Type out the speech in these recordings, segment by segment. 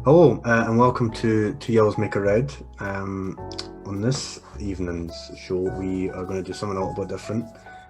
Hello, and welcome to Yellows Make a Red. On this evening's show, we are going to do something a little bit different.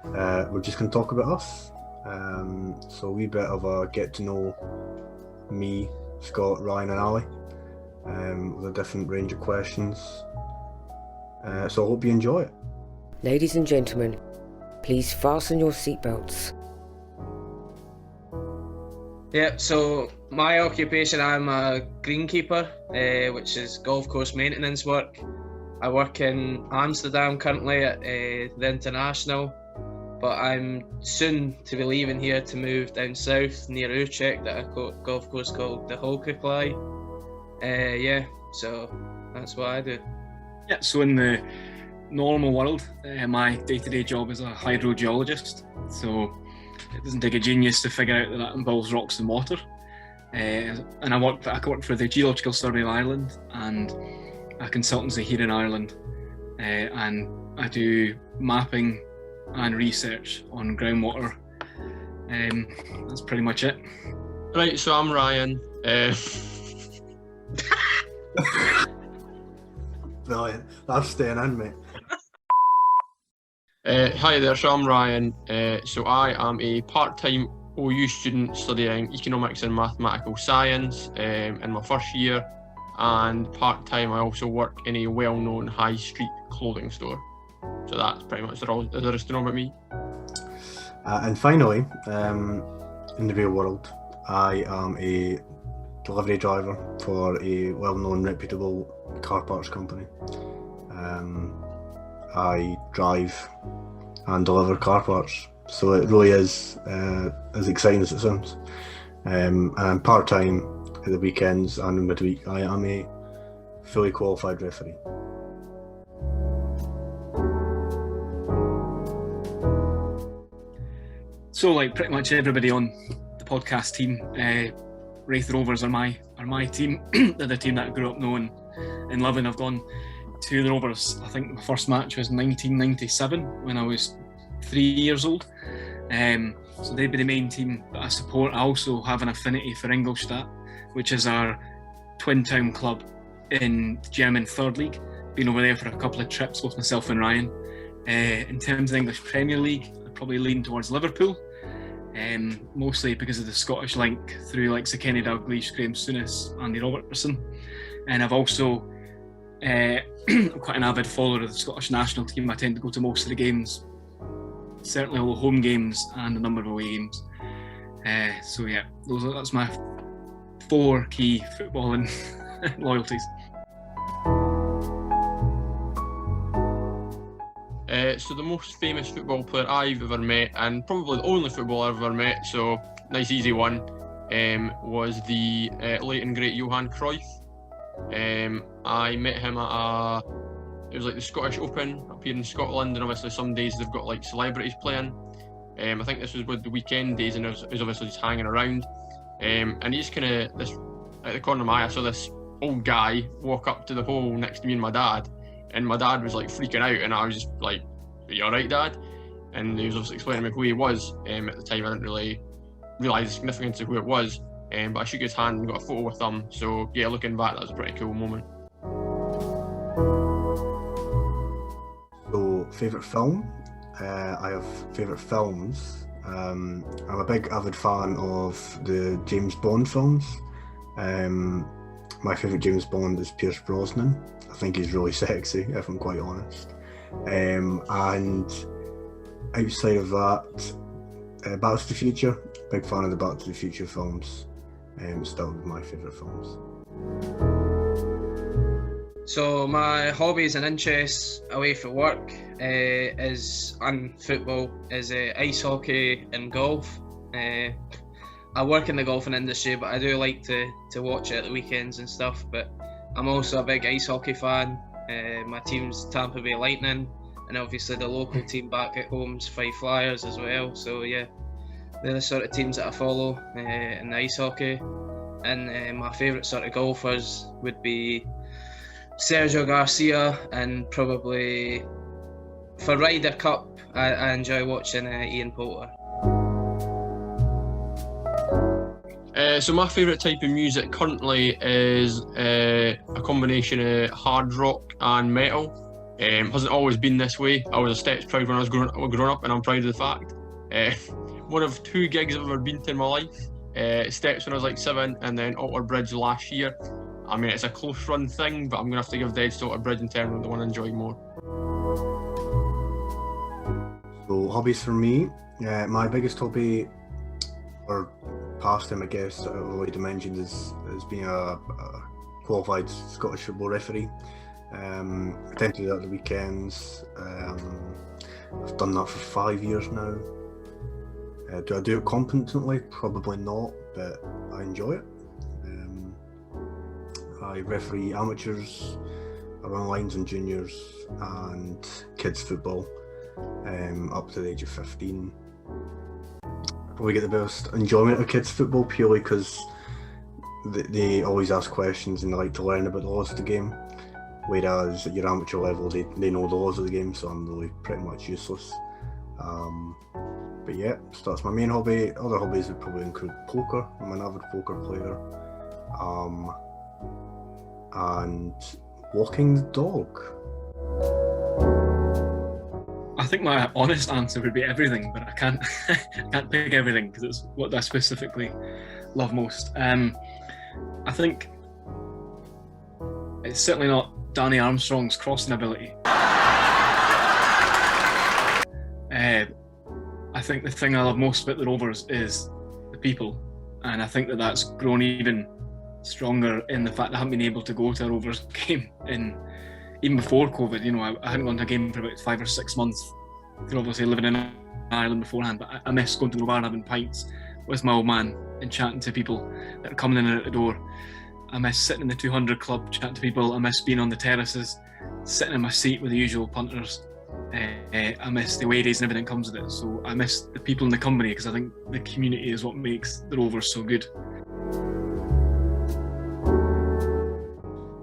We're just going to talk about us. So a wee bit of a get to know me, Scott, Ryan and Ali, with a different range of questions. So I hope you enjoy it. Ladies and gentlemen, please fasten your seatbelts. Yeah, so my occupation, I'm a greenkeeper, which is golf course maintenance work. I work in Amsterdam currently at the International, but I'm soon to be leaving here to move down south near Utrecht at a golf course called the Holkerklei. So that's what I do. Yeah, so in the normal world, my day-to-day job is a hydrogeologist. So it doesn't take a genius to figure out that involves rocks and water. And I work for the Geological Survey of Ireland and a consultancy here in Ireland. And I do mapping and research on groundwater. That's pretty much it. Right, so I'm Ryan. Brilliant. That's staying in, mate. Hi there, so I'm Ryan. So I am a part-time OU student studying economics and mathematical science in my first year, and part-time I also work in a well-known high street clothing store. So that's pretty much all there is to know about me. And finally, in the real world, I am a delivery driver for a well-known, reputable car parts company. I drive and deliver car parts, so it really is as exciting as it sounds. And I'm part-time at the weekends and in midweek. I am a fully qualified referee. So, like pretty much everybody on the podcast team, Wraith Rovers are my team. They're the team that I grew up knowing and loving. I've gone to the Rovers. I think my first match was 1997 when I was 3 years old. So they'd be the main team that I support. I also have an affinity for Ingolstadt, which is our twin town club in the German Third League. Been over there for a couple of trips with myself and Ryan. In terms of the English Premier League, I'd probably lean towards Liverpool, mostly because of the Scottish link through like Kenny Dalglish, Graham Souness, Andy Robertson. And I've also I'm quite an avid follower of the Scottish national team. I tend to go to most of the games, certainly all the home games and a number of away games. So yeah, that's my 4 key footballing loyalties. So the most famous football player I've ever met, and probably the only footballer I've ever met, so nice easy one, was the late and great Johan Cruyff. I met him at it was like the Scottish Open up here in Scotland, and obviously some days they've got like celebrities playing. I think this was with the weekend days, and I was obviously just hanging around. And he's kind of this at the corner of my eye, I saw this old guy walk up to the hole next to me and my dad, and my dad was like freaking out, and I was just like, "Are you alright, Dad?" And he was obviously explaining to me who he was. At the time, I didn't really realise the significance of who it was. But I shook his hand and got a photo with him. So yeah, looking back, that was a pretty cool moment. So, favourite film? I have favourite films. I'm a big avid fan of the James Bond films. My favourite James Bond is Pierce Brosnan. I think he's really sexy, if I'm quite honest. And outside of that, Back to the Future. Big fan of the Back to the Future films. Still my favourite films. So my hobbies and interests away from work and football is ice hockey and golf. I work in the golfing industry, but I do like to watch it at the weekends and stuff. But I'm also a big ice hockey fan. My team's Tampa Bay Lightning, and obviously the local team back at home's Fife Flyers as well. So yeah, they're the sort of teams that I follow in the ice hockey. And my favourite sort of golfers would be Sergio Garcia, and probably for Ryder Cup, I enjoy watching Ian Poulter. So my favourite type of music currently is a combination of hard rock and metal. Hasn't always been this way. I was a Steps proud when I was growing up, and I'm proud of the fact. One of 2 gigs I've ever been to in my life. Steps when I was like 7, and then Alter Bridge last year. I mean, it's a close run thing, but I'm going to have to give Dead to Alter Bridge in terms of the one I enjoy more. So hobbies for me, my biggest hobby, or pastime I guess, I've already mentioned, is being a qualified Scottish football referee. I tend to do that at the weekends. I've done that for 5 years now. Do I do it competently? Probably not, but I enjoy it. I referee amateurs, around lines and juniors, and kids football up to the age of 15. I probably get the best enjoyment of kids football purely because they always ask questions and they like to learn about the laws of the game. Whereas at your amateur level, they know the laws of the game, so I'm really pretty much useless. But yeah, so that's my main hobby. Other hobbies would probably include poker. I'm an avid poker player. And walking the dog. I think my honest answer would be everything, but I can't pick everything because it's what I specifically love most. I think it's certainly not Danny Armstrong's crossing ability. I think the thing I love most about the Rovers is the people, and I think that's grown even stronger in the fact that I haven't been able to go to a Rovers game even before COVID. You know, I hadn't gone to a game for about 5 or 6 months. Through obviously living in Ireland beforehand, but I miss going to the bar and having pints with my old man and chatting to people that are coming in and out the door. I miss sitting in the 200 club chatting to people. I miss being on the terraces, sitting in my seat with the usual punters. I miss the away days and everything that comes with it. So I miss the people in the company because I think the community is what makes the Rovers so good.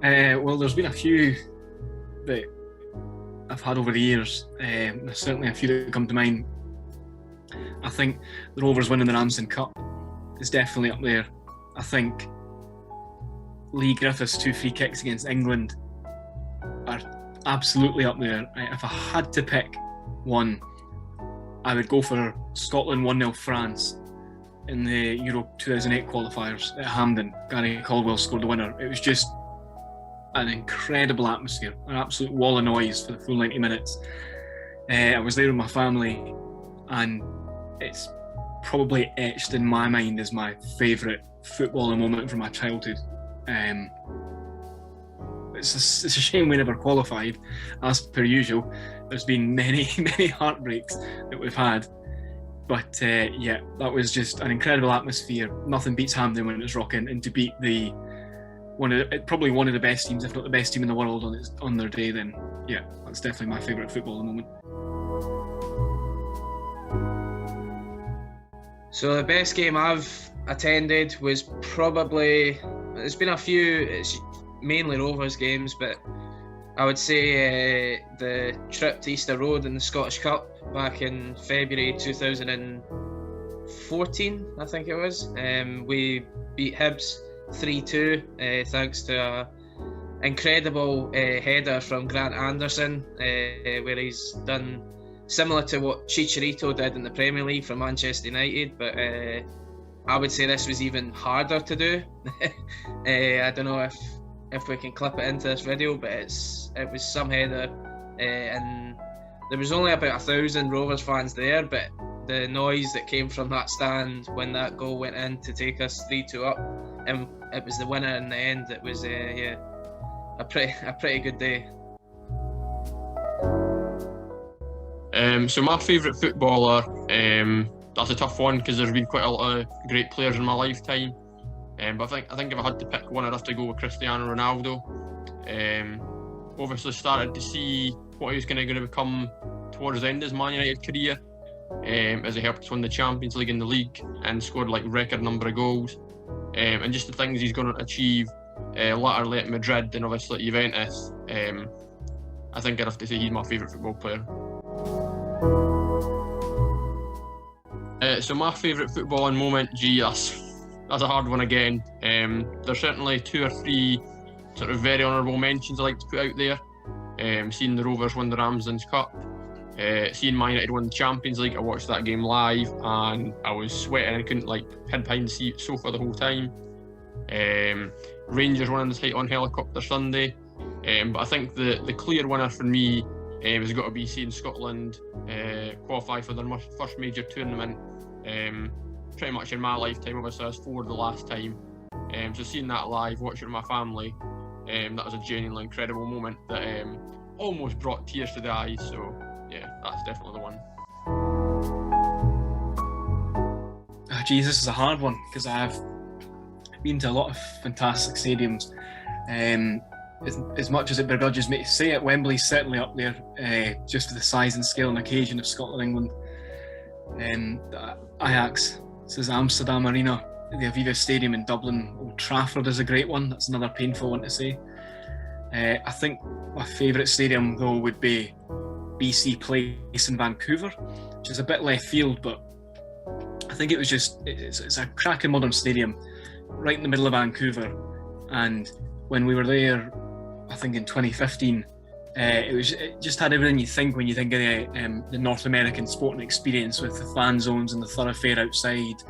Well, there's been a few that I've had over the years. There's certainly a few that come to mind. I think the Rovers winning the Ramsden Cup is definitely up there. I think Lee Griffiths' 2 free kicks against England are absolutely up there. If I had to pick one, I would go for Scotland 1-0 France in the Euro 2008 qualifiers at Hampden. Gary Caldwell scored the winner. It was just an incredible atmosphere, an absolute wall of noise for the full 90 minutes. I was there with my family, and it's probably etched in my mind as my favourite footballing moment from my childhood. It's a shame we never qualified, as per usual. There's been many heartbreaks that we've had, but yeah, that was just an incredible atmosphere. Nothing beats Hampden when it's rocking, and to beat probably one of the best teams, if not the best team in the world on their day, then yeah, that's definitely my favourite footballing moment. So the best game I've attended was probably, there's been a few, it's mainly Rovers games, but I would say the trip to Easter Road in the Scottish Cup back in February 2014, I think it was. We beat Hibs 3-2 thanks to an incredible header from Grant Anderson, where he's done similar to what Chicharito did in the Premier League for Manchester United, but I would say this was even harder to do. I don't know if we can clip it into this video, but it was some header, and there was only about 1,000 Rovers fans there, but the noise that came from that stand when that goal went in to take us 3-2 up, and it was the winner in the end. It was a pretty good day. So my favourite footballer, that's a tough one because there's been quite a lot of great players in my lifetime. But I think if I had to pick one, I'd have to go with Cristiano Ronaldo. Obviously started to see what he was going to become towards the end of his Man United career, as he helped us win the Champions League and the league and scored like record number of goals. And just the things he's going to achieve latterly at Madrid and obviously at Juventus, I think I'd have to say he's my favourite football player. So my favourite footballing moment, that's a hard one again. There's certainly 2 or 3 sort of very honourable mentions I like to put out there. Seeing the Rovers win the Ramsden's Cup, seeing Man United win the Champions League. I watched that game live and I was sweating and couldn't hide behind the sofa the whole time. Rangers winning the title on helicopter Sunday. But I think the clear winner for me has got to be seeing Scotland qualify for their first major tournament pretty much in my lifetime. Obviously I was 4 the last time. So seeing that live, watching it with my family, that was a genuinely incredible moment that almost brought tears to the eyes. So yeah, that's definitely the one. Oh, geez, this is a hard one because I've been to a lot of fantastic stadiums. As much as it begrudges me to say it, Wembley's certainly up there, just for the size and scale and occasion of Scotland, England. Ajax, this is Amsterdam Arena, the Aviva Stadium in Dublin. Old Trafford is a great one. That's another painful one to say. I think my favourite stadium though would be BC Place in Vancouver, which is a bit left field, but I think it was it's a cracking modern stadium right in the middle of Vancouver. And when we were there, I think in 2015, it just had everything you think when you think of the North American sporting experience, with the fan zones and the thoroughfare outside.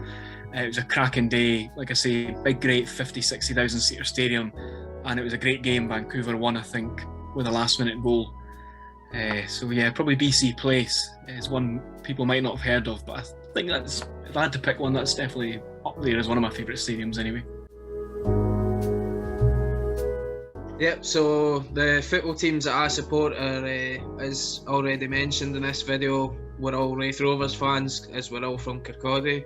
It was a cracking day, like I say, big, great 50,000-60,000 seater stadium, and it was a great game. Vancouver won, I think, with a last-minute goal. So yeah, probably BC Place is one people might not have heard of, but I think if I had to pick one, that's definitely up there as one of my favourite stadiums anyway. Yep, so the football teams that I support are, as already mentioned in this video, we're all Raith Rovers fans, as we're all from Kirkcaldy.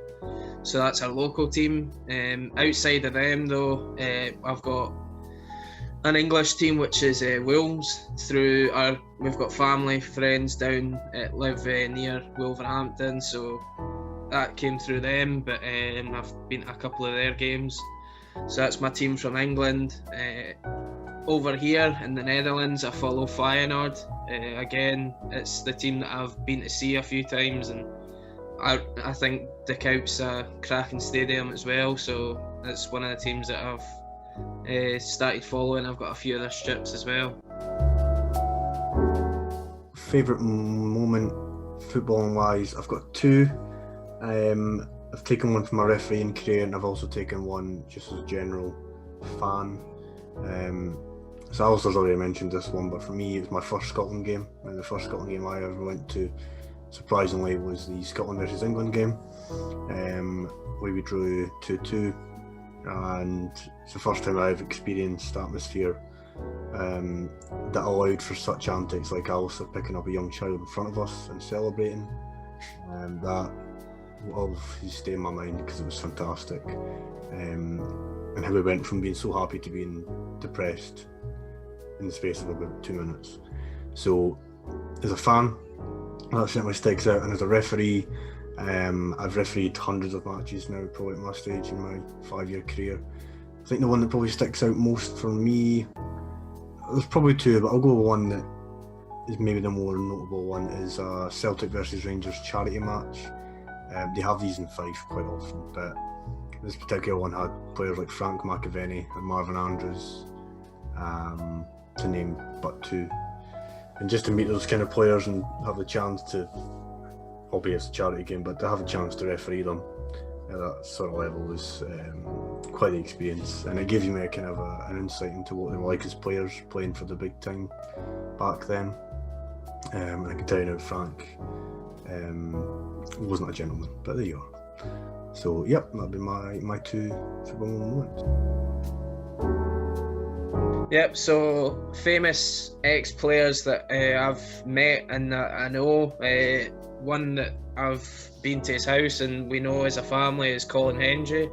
So that's our local team. Outside of them though, I've got an English team which is Wolves. We've got family, friends down live near Wolverhampton, so that came through them, but I've been to a couple of their games. So that's my team from England. Over here in the Netherlands, I follow Feyenoord. Again, it's the team that I've been to see a few times, and I think De Kuip's a cracking stadium as well, so it's one of the teams that I've started following. I've got a few other strips as well. Favourite moment footballing wise, I've got 2. I've taken one from my refereeing career, and I've also taken one just as a general fan. So Alistair's already mentioned this one, but for me it was my first Scotland game, and the first Scotland game I ever went to, surprisingly, was the Scotland versus England game, where we drew 2-2, and it's the first time I've experienced atmosphere that allowed for such antics like Alistair picking up a young child in front of us and celebrating. That will always stay in my mind because it was fantastic, and how we went from being so happy to being depressed in the space of about 2 minutes. So as a fan, that certainly sticks out, and as a referee, I've refereed hundreds of matches now, probably at my stage in my 5-year career. I think the one that probably sticks out most for me, there's probably 2, but I'll go with one that is maybe the more notable one, is Celtic versus Rangers charity match. They have these in Fife quite often, but this particular one had players like Frank McAvenny and Marvin Andrews, to name but 2. And just to meet those kind of players and have the chance to, albeit it's a charity game, but to have a chance to referee them at that sort of level was quite the experience, and it gives you a kind of an insight into what they were like as players playing for the big time back then. And I can tell you now, Frank wasn't a gentleman, but there you are. So yep, that'd be my 2 football moments. Yep, so famous ex-players that I've met and that I know. One that I've been to his house and we know as a family is Colin Henry,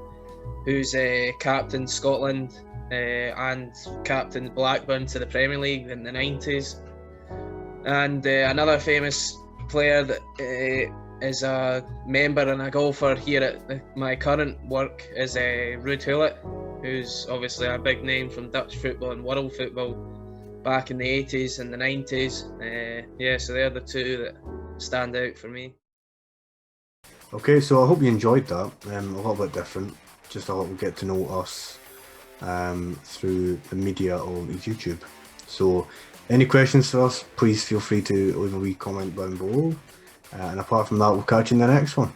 who's captained Scotland and captained Blackburn to the Premier League in the 90s. And another famous player that is a member and a golfer here at my current work is Ruud Gullit, who's obviously a big name from Dutch football and world football back in the 80s and the 90s. So they're the 2 that stand out for me. Okay, so I hope you enjoyed that. A little bit different. just a little get to know us through the media of YouTube. So any questions for us, please feel free to leave a wee comment down below. And apart from that, we'll catch you in the next one.